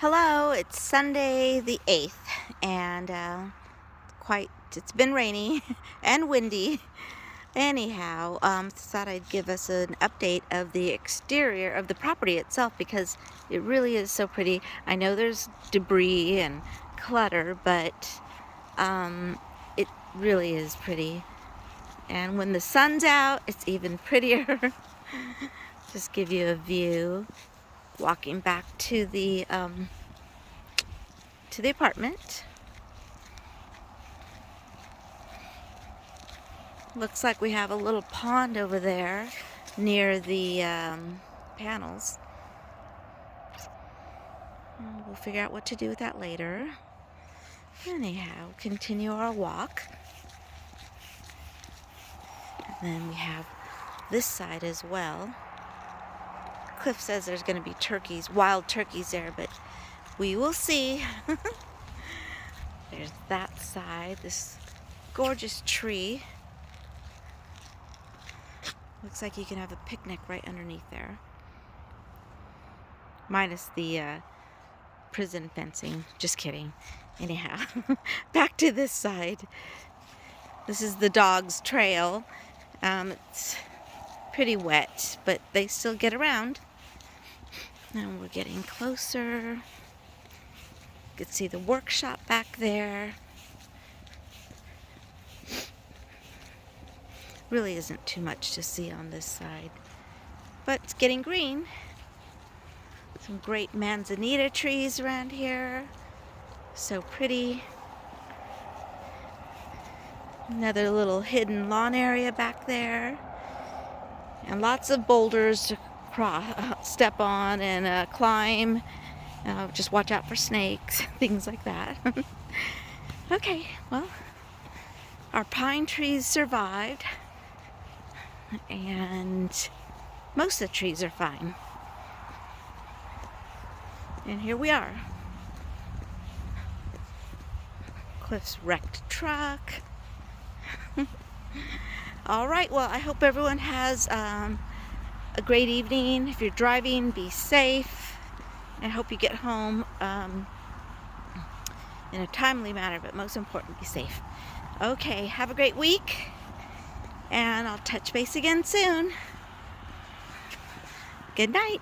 Hello, it's Sunday the 8th, and it's been rainy and windy. Anyhow, thought I'd give us an update of the exterior of the property itself because it really is so pretty. I know there's debris and clutter, but it really is pretty. And when the sun's out, it's even prettier. Just give you a view. Walking back to the apartment. Looks like we have a little pond over there near the panels. We'll figure out what to do with that later. Anyhow, continue our walk. And then we have this side as well. Cliff says there's going to be turkeys, wild turkeys there, but we will see. There's that side, this gorgeous tree. Looks like you can have a picnic right underneath there. Minus the prison fencing. Just kidding. Anyhow, back to this side. This is the dog's trail. It's pretty wet, but they still get around. Now we're getting closer. You can see the workshop back there. Really isn't too much to see on this side, but it's getting green. Some great manzanita trees around here. So pretty. Another little hidden lawn area back there. And lots of boulders to step on and climb. Just watch out for snakes, things like that. Okay, well, our pine trees survived, and most of the trees are fine. And here we are. Cliff's wrecked truck. All right, well, I hope everyone has a great evening. If you're driving, be safe. I hope you get home in a timely manner, but most important, be safe. Okay, have a great week, and I'll touch base again soon. Good night.